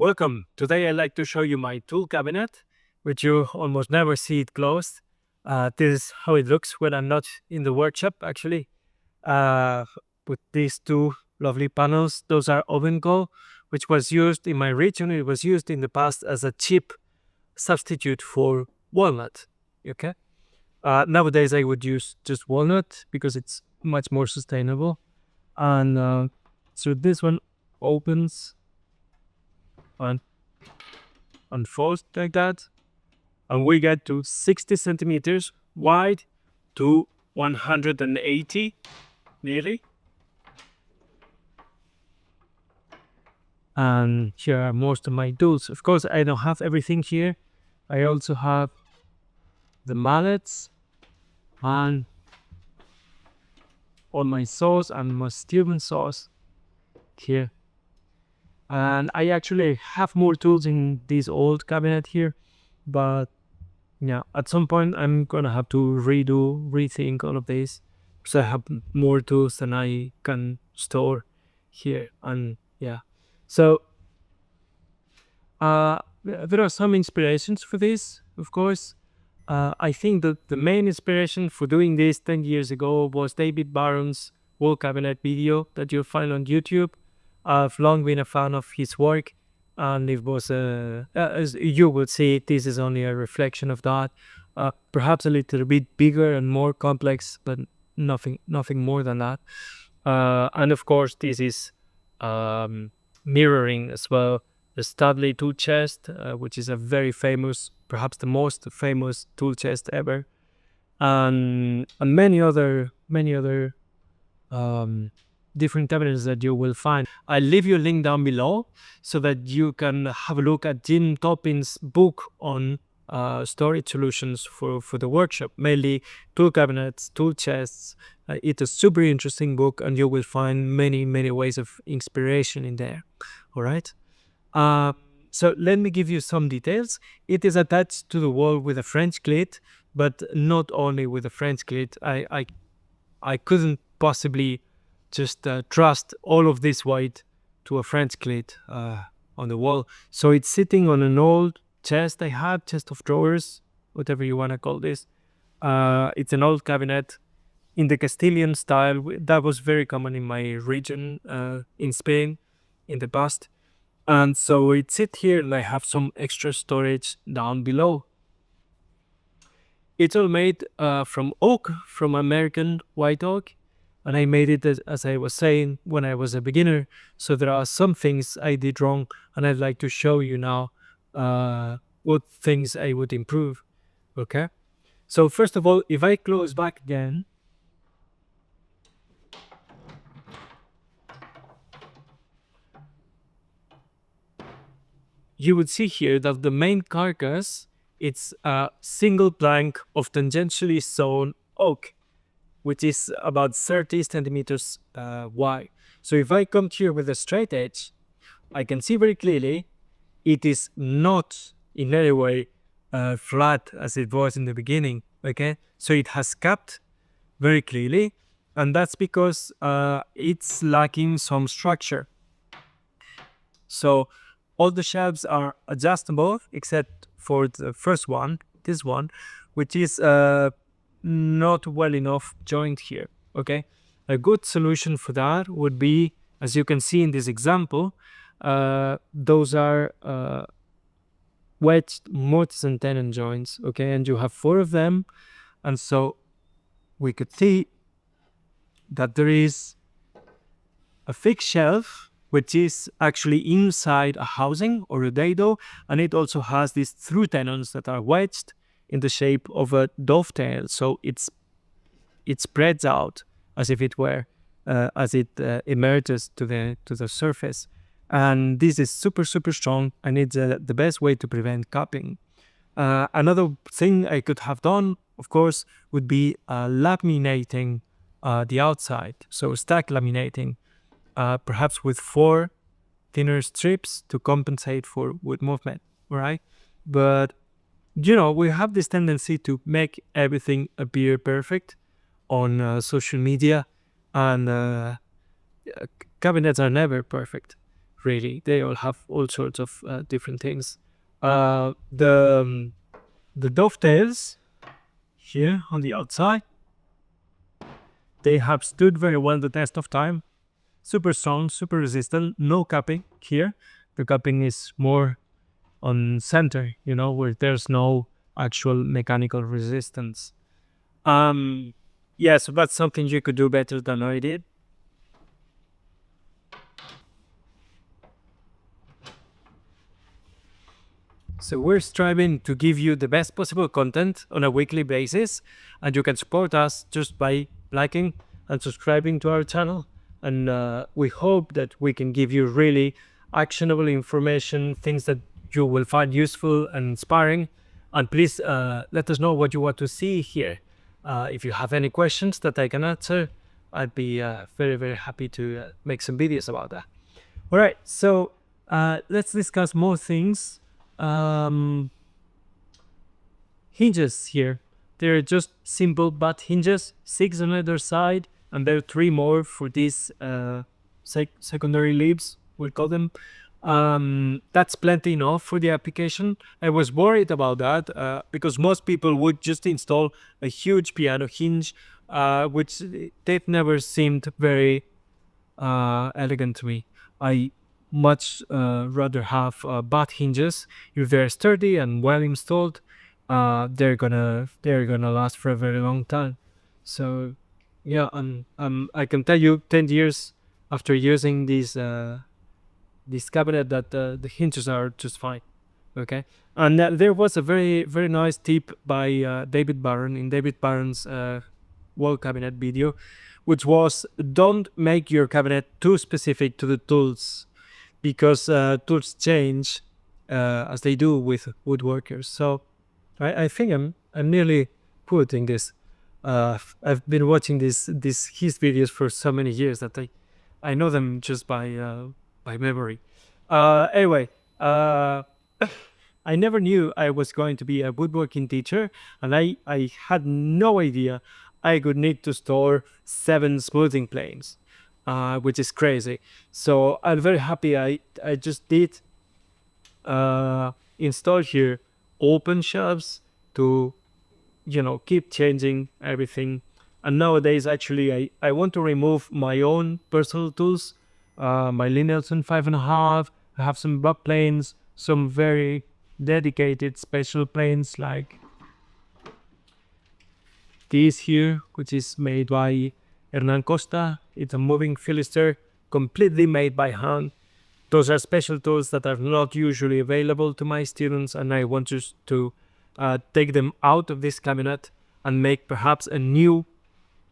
Welcome. Today I'd like to show you my tool cabinet, which you almost never see it closed. This is how it looks when I'm not in the workshop, actually. With these two lovely panels, those are oven go, which was used in my region. It was used in the past as a cheap substitute for walnut. Okay. Nowadays I would use just walnut because it's much more sustainable. And so this one opens and unfolds like that, and we get to 60 centimeters wide to 180 nearly. And here are most of my tools. Of course, I don't have everything here. I also have the mallets and all my saws and my Steven saws here. And I actually have more tools in this old cabinet here, but yeah, at some point I'm gonna have to rethink all of this, so I have more tools than I can store here. And yeah, so there are some inspirations for this, of course. I think that the main inspiration for doing this 10 years ago was David Barron's wall cabinet video that you'll find on YouTube. I've long been a fan of his work, and it was, as you would see, this is only a reflection of that. Perhaps a little bit bigger and more complex, but nothing more than that. And of course, this is mirroring as well the Studley tool chest, which is a very famous, perhaps the most famous tool chest ever, and many other different cabinets that you will find. I'll leave you a link down below so that you can have a look at Jim Tolpin's book on storage solutions for the workshop, mainly tool cabinets, tool chests. It's a super interesting book, and you will find many ways of inspiration in there. All right. So let me give you some details. It is attached to the wall with a French clit, but not only with a French clit. I couldn't possibly just trust all of this weight to a French clit on the wall. So it's sitting on an old chest I had, chest of drawers, whatever you want to call this. It's an old cabinet in the Castilian style. That was very common in my region in Spain in the past. And so it sits here, and I have some extra storage down below. It's all made from oak, from American white oak. And I made it, as I was saying, when I was a beginner. So there are some things I did wrong, and I'd like to show you now what things I would improve. Okay? So first of all, if I close back again, you would see here that the main carcass, it's a single plank of tangentially sawn oak, which is about 30 centimeters wide. So if I come here with a straight edge, I can see very clearly it is not in any way flat as it was in the beginning. Okay, so it has capped very clearly, and that's because it's lacking some structure. So all the shelves are adjustable except for the first one, this one, which is not well enough joined here. Okay, a good solution for that would be, as you can see in this example, those are wedged mortise and tenon joints. Okay, and you have 4 of them, and so we could see that there is a fixed shelf which is actually inside a housing or a dado, and it also has these through tenons that are wedged in the shape of a dovetail. So it spreads out as if it were, as it emerges to the surface. And this is super strong, and it's the best way to prevent cupping. Another thing I could have done, of course, would be laminating the outside. So stack laminating, perhaps with 4 thinner strips to compensate for wood movement, right? But you know, we have this tendency to make everything appear perfect on social media, and cabinets are never perfect. really. They all have all sorts of different things. The dovetails here on the outside, they have stood very well the test of time. Super strong, super resistant, no cupping here. The cupping is more on center, where there's no actual mechanical resistance. Yeah, so that's something you could do better than I did. So we're striving to give you the best possible content on a weekly basis, and you can support us just by liking and subscribing to our channel. And we hope that we can give you really actionable information, things that you will find useful and inspiring. And please let us know what you want to see here. If you have any questions that I can answer, I'd be very, very happy to make some videos about that. All right, so let's discuss more things. Hinges here. They're just simple butt hinges, 6 on either side, and there are 3 more for these secondary leaves, we'll call them. That's plenty enough for the application. I was worried about that because most people would just install a huge piano hinge, which they've never seemed very elegant to me. I much rather have butt hinges. If they're sturdy and well installed, they're gonna last for a very long time. So yeah, I can tell you 10 years after using this cabinet that the hinges are just fine. Okay, and there was a very, very nice tip by David Barron in David Barron's wall cabinet video, which was don't make your cabinet too specific to the tools, because tools change as they do with woodworkers. So I think I'm nearly putting this. I've been watching his videos for so many years that I know them just by memory. Anyway, I never knew I was going to be a woodworking teacher, and I had no idea I could need to store 7 smoothing planes, which is crazy. So I'm very happy I just did install here open shelves to keep changing everything. And nowadays actually I want to remove my own personal tools, my Lie-Nielsen 5.5. I have some butt planes, some very dedicated special planes like this here, which is made by Hernan Costa. It's a moving philister, completely made by hand. Those are special tools that are not usually available to my students, and I want just to take them out of this cabinet and make perhaps a new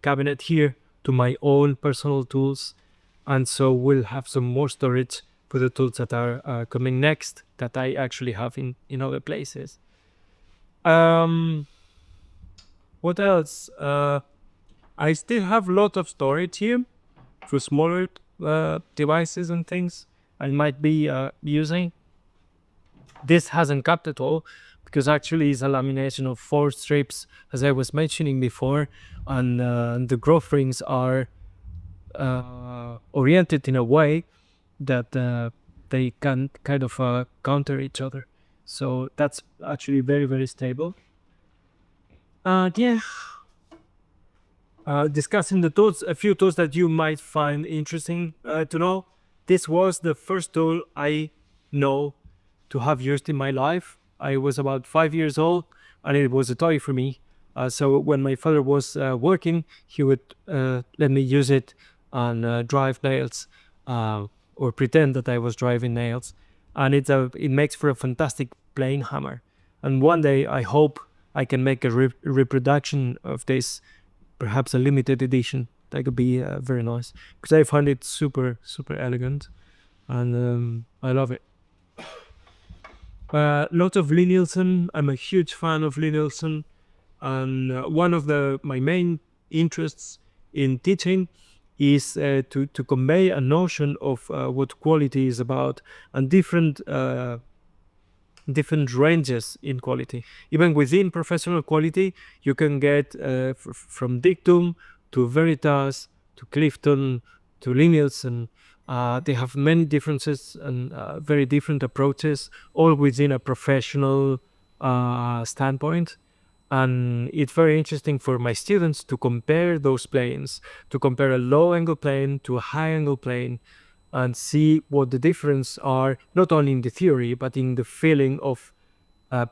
cabinet here to my own personal tools. And so we'll have some more storage for the tools that are coming next that I actually have in other places. What else? I still have a lot of storage here for smaller devices and things I might be using. This hasn't capped at all because actually it's a lamination of 4 strips, as I was mentioning before, and the growth rings are oriented in a way that they can kind of counter each other. So that's actually very, very stable. Yeah. Discussing the tools, a few tools that you might find interesting to know. This was the first tool I know to have used in my life. I was about 5 years old and it was a toy for me. So when my father was working, he would let me use it and drive nails or pretend that I was driving nails. And it makes for a fantastic plane hammer. And one day I hope I can make a reproduction of this, perhaps a limited edition. That could be very nice because I find it super, super elegant and I love it. Lots of Lie-Nielsen. I'm a huge fan of Lie-Nielsen, and one of my main interests in teaching is to convey a notion of what quality is about and different ranges in quality. Even within professional quality, you can get from Dictum to Veritas to Clifton to Lie-Nielsen, They have many differences and very different approaches, all within a professional standpoint. And it's very interesting for my students to compare those planes, to compare a low angle plane to a high angle plane, and see what the difference are, not only in the theory, but in the feeling of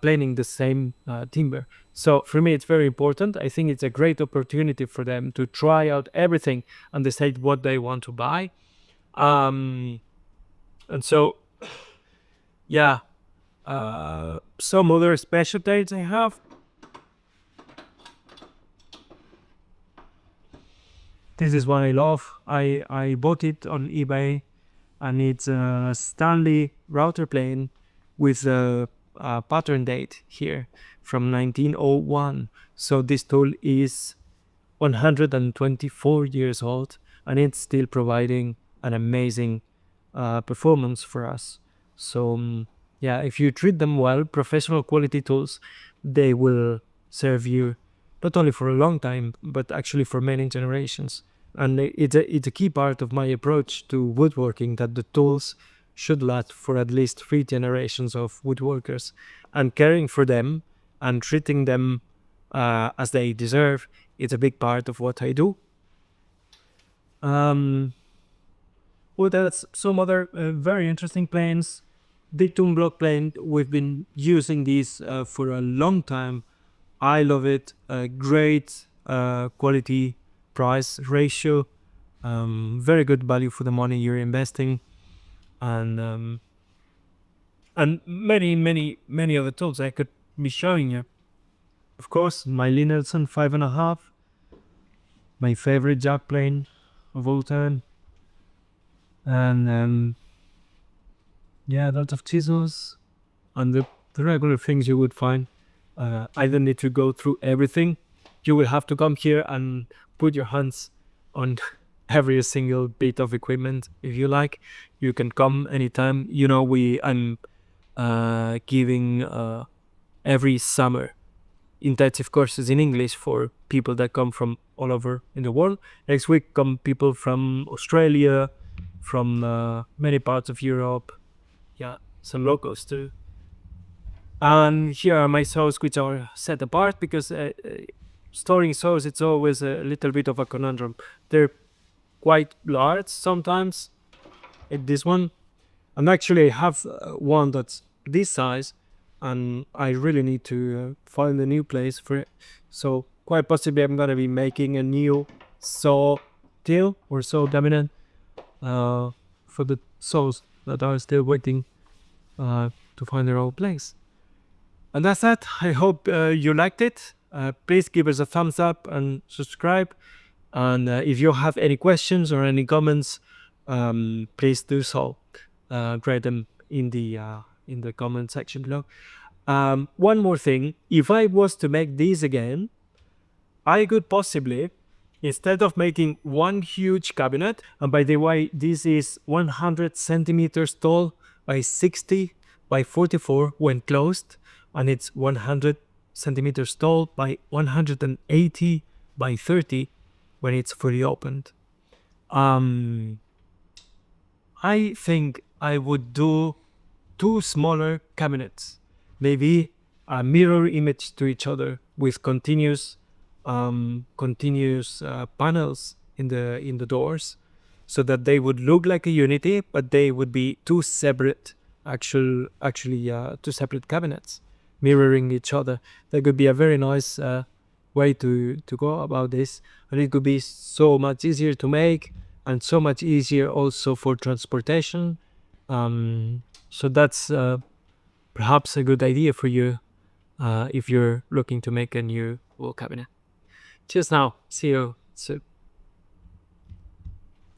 planing the same timber. So for me, it's very important. I think it's a great opportunity for them to try out everything and decide what they want to buy. And so, yeah, some other specialties I have. This is one I love. I bought it on eBay, and it's a Stanley router plane with a pattern date here from 1901. So this tool is 124 years old, and it's still providing an amazing performance for us. So yeah, if you treat them well, professional quality tools, they will serve you not only for a long time, but actually for many generations. And it's a key part of my approach to woodworking, that the tools should last for at least 3 generations of woodworkers, and caring for them and treating them as they deserve. It's a big part of what I do. Well, that's some other very interesting planes. The tomb block plane, we've been using these for a long time. I love it. Great quality price ratio. Very good value for the money you're investing. And many other tools I could be showing you. Of course, my Linelson 5.5, my favorite jack plane of all time. And yeah, lots of chisels and the regular things you would find. I don't need to go through everything. You will have to come here and put your hands on every single bit of equipment if you like. You can come anytime. You know, I'm giving every summer intensive courses in English for people that come from all over in the world. Next week come people from Australia, from many parts of Europe. Yeah, some locals too. And here are my saws, which are set apart, because storing saws, it's always a little bit of a conundrum. They're quite large sometimes. This one, and actually I have one that's this size, and I really need to find a new place for it. So quite possibly I'm gonna be making a new saw tail or saw cabinet for the saws that are still waiting to find their own place. And that's that. I hope you liked it. Please give us a thumbs up and subscribe. And if you have any questions or any comments, please do so. Write them in the comment section below. One more thing, if I was to make these again, I could possibly, instead of making one huge cabinet, and by the way, this is 100 centimeters tall by 60 by 44 when closed, and it's 100 centimeters tall by 180 by 30 when it's fully opened. I think I would do 2 smaller cabinets, maybe a mirror image to each other with continuous panels in the doors, so that they would look like a unity, but they would be 2 separate, actually 2 separate cabinets mirroring each other. That could be a very nice way to go about this, and it could be so much easier to make and so much easier also for transportation. So that's perhaps a good idea for you if you're looking to make a new wall cabinet. Cheers now. See you soon.